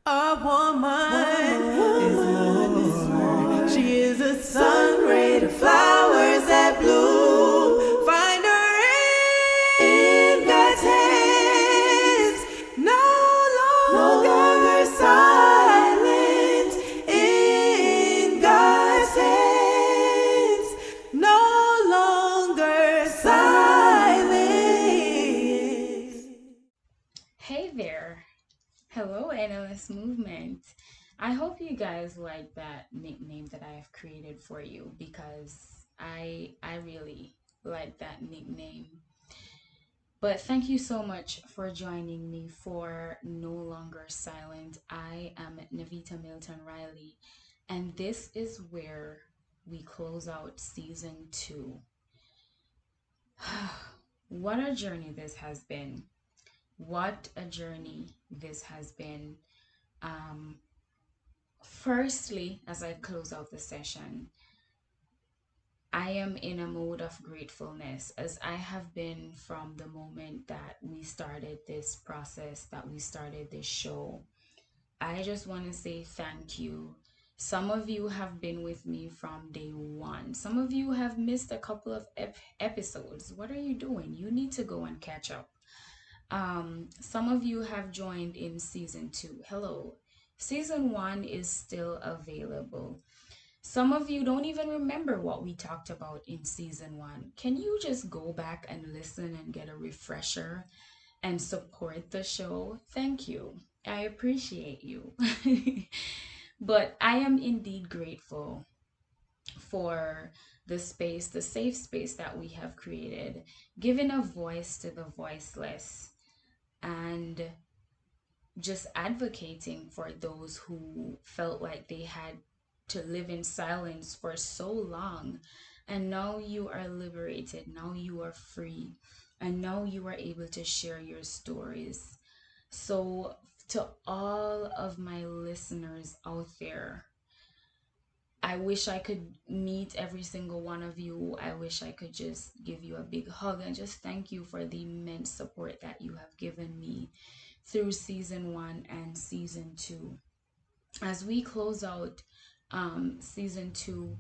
A woman is more. She is a sun ray to flowers that bloom. Find her in God's hands. No longer silent. In God's hands. No longer silent. Hey there. Hello, NLS Movement. I hope you guys like that nickname that I have created for you because I really like that nickname. But thank you so much for joining me for No Longer Silent. I am Navita Milton Riley, and this is where we close out season 2. What a journey this has been. What a journey this has been. Um, Firstly, as I close out the session, I am in a mode of gratefulness as I have been from the moment that we started this process, that we started this show. I just want to say thank you. Some of you have been with me from day one. Some of you have missed a couple of episodes. What are you doing? You need to go and catch up. Some of you have joined in season 2. Hello. Season 1 is still available. Some of you don't even remember what we talked about in season 1. Can you just go back and listen and get a refresher and support the show? Thank you. I appreciate you. But I am indeed grateful for the space, the safe space that we have created, giving a voice to the voiceless and just advocating for those who felt like they had to live in silence for so long. And now you are liberated, now you are free, and now you are able to share your stories. So, to all of my listeners out there, I wish I could meet every single one of you. I wish I could just give you a big hug and just thank you for the immense support that you have given me through season 1 and season 2. As we close out season 2,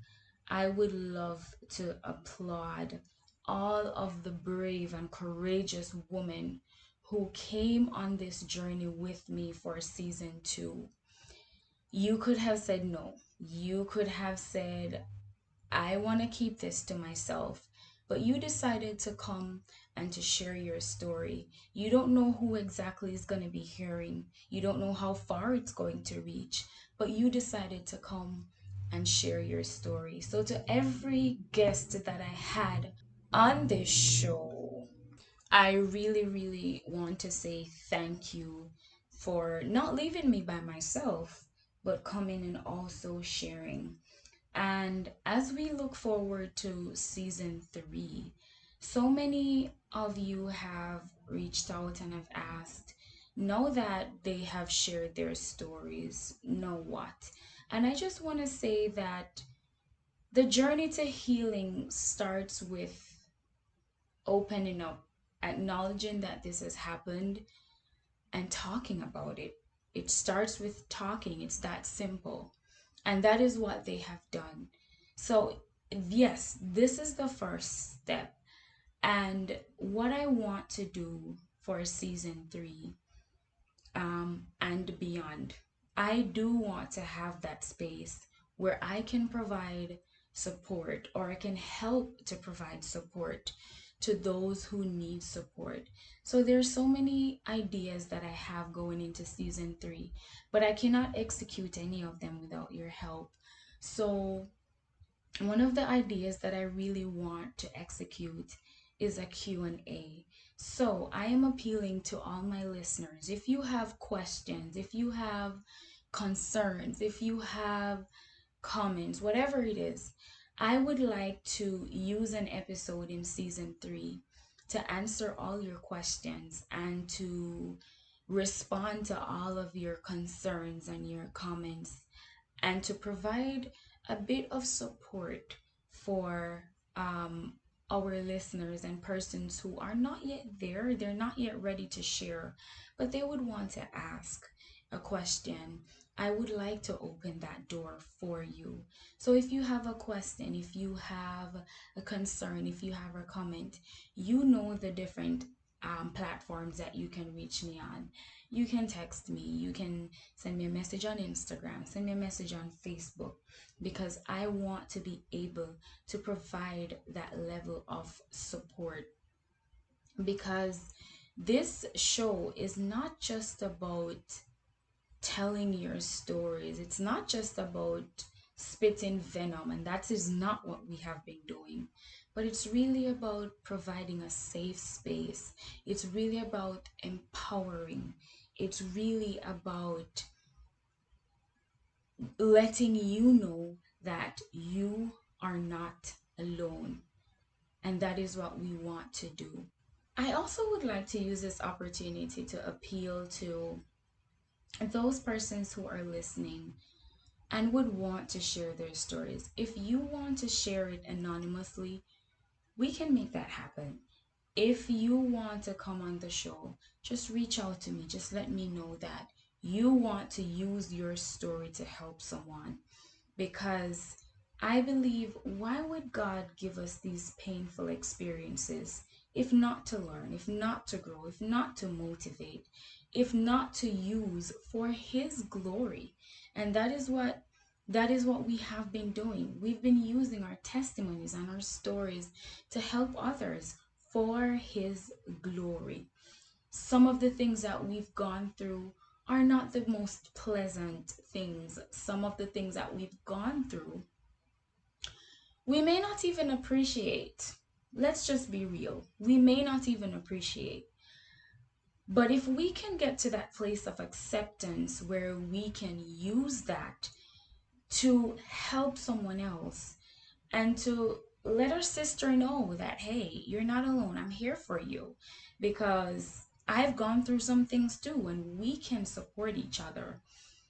I would love to applaud all of the brave and courageous women who came on this journey with me for season 2. You could have said no. You could have said, I want to keep this to myself. But you decided to come and to share your story. You don't know who exactly is going to be hearing. You don't know how far it's going to reach. But you decided to come and share your story. So, to every guest that I had on this show, I really, really want to say thank you for not leaving me by myself, but coming and also sharing. And as we look forward to season 3, so many of you have reached out and have asked, know that they have shared their stories, know what? And I just want to say that the journey to healing starts with opening up, acknowledging that this has happened, and talking about it. It starts with talking, it's that simple. And that is what they have done. So, yes, this is the first step. And what I want to do for season 3 and beyond, I do want to have that space where I can provide support or I can help to provide support to those who need support. So there's so many ideas that I have going into season 3, but I cannot execute any of them without your help. So one of the ideas that I really want to execute is a Q&A. So I am appealing to all my listeners. If you have questions, if you have concerns, if you have comments, whatever it is, I would like to use an episode in season 3 to answer all your questions and to respond to all of your concerns and your comments and to provide a bit of support for our listeners and persons who are not yet there, they're not yet ready to share, but they would want to ask. a question, I would like to open that door for you. So if you have a question, if you have a concern, if you have a comment, you know the different platforms that you can reach me on. You can text me, you can send me a message on Instagram, send me a message on Facebook, because I want to be able to provide that level of support. Because this show is not just about telling your stories. It's not just about spitting venom, and that is not what we have been doing. But it's really about providing a safe space. It's really about empowering. It's really about letting you know that you are not alone. And that is what we want to do. I also would like to use this opportunity to appeal to those persons who are listening and would want to share their stories. If you want to share it anonymously, we can make that happen. If you want to come on the show, just reach out to me. Just let me know that you want to use your story to help someone. Because I believe, why would God give us these painful experiences if not to learn, if not to grow, if not to motivate, if not to use for his glory? And that is what we have been doing. We've been using our testimonies and our stories to help others for his glory. Some of the things that we've gone through are not the most pleasant things. Some of the things that we've gone through, we may not even appreciate. Let's just be real. We may not even appreciate. But if we can get to that place of acceptance where we can use that to help someone else and to let our sister know that, hey, you're not alone, I'm here for you, because I've gone through some things too, and we can support each other.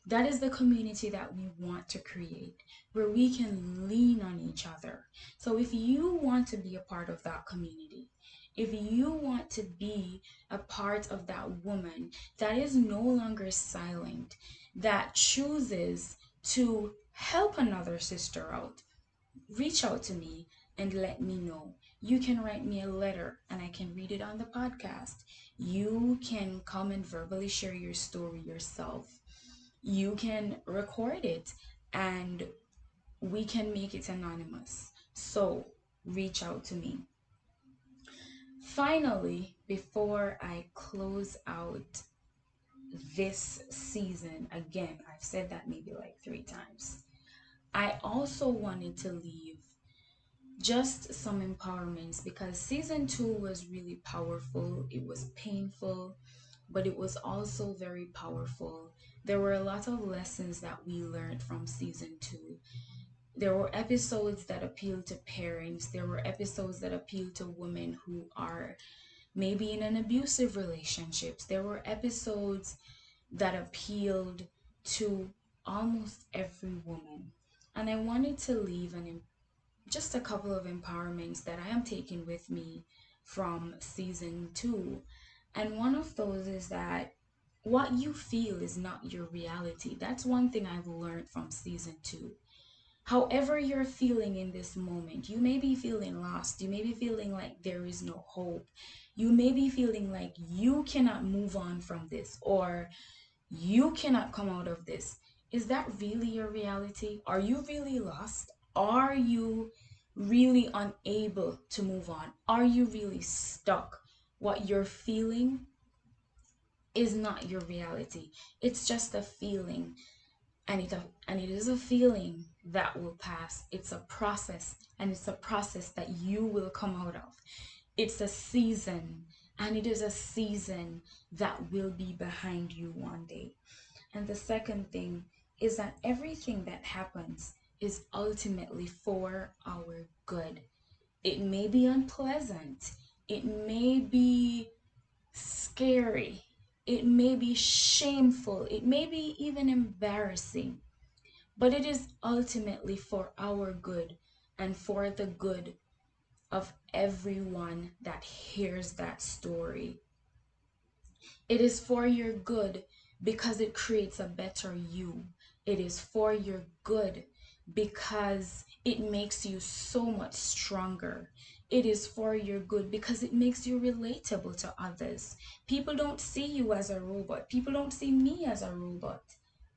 That is the community that we want to create, where we can lean on each other. So if you want to be a part of that community, if you want to be a part of that woman that is no longer silent, that chooses to help another sister out, reach out to me and let me know. You can write me a letter and I can read it on the podcast. You can come and verbally share your story yourself. You can record it and we can make it anonymous. So reach out to me. Finally, before I close out this season, again, I've said that maybe like 3 times, I also wanted to leave just some empowerments, because season 2 was really powerful. It was painful, but it was also very powerful. There were a lot of lessons that we learned from season 2. There were episodes that appealed to parents, there were episodes that appealed to women who are maybe in an abusive relationships. There were episodes that appealed to almost every woman. And I wanted to leave just a couple of empowerments that I am taking with me from season 2. And one of those is that what you feel is not your reality. That's one thing I've learned from season 2. However you're feeling in this moment, you may be feeling lost. You may be feeling like there is no hope. You may be feeling like you cannot move on from this, or you cannot come out of this. Is that really your reality? Are you really lost? Are you really unable to move on? Are you really stuck? What you're feeling is not your reality. It's just a feeling, and it is a feeling that will pass. It's a process, and it's a process that you will come out of. It's a season, and it is a season that will be behind you one day. And the second thing is that everything that happens is ultimately for our good. It may be unpleasant, it may be scary, it may be shameful, it may be even embarrassing, but it is ultimately for our good and for the good of everyone that hears that story. It is for your good, because it creates a better you. It is for your good because it makes you so much stronger. It is for your good because it makes you relatable to others. People don't see you as a robot. People don't see me as a robot,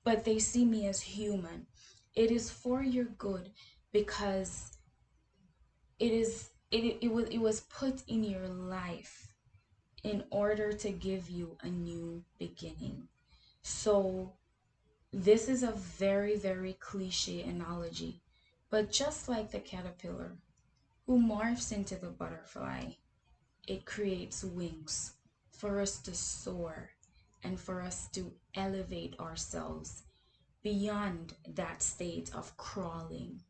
but they see me as human. It is for your good because it was put in your life in order to give you a new beginning. So this is a very, very cliche analogy, but just like the caterpillar who morphs into the butterfly, it creates wings for us to soar and for us to elevate ourselves beyond that state of crawling.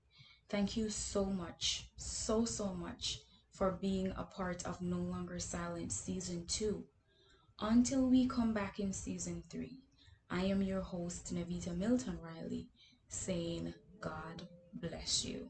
Thank you so much, so much for being a part of No Longer Silent Season 2. Until we come back in Season 3, I am your host, Navita Milton Riley, saying God bless you.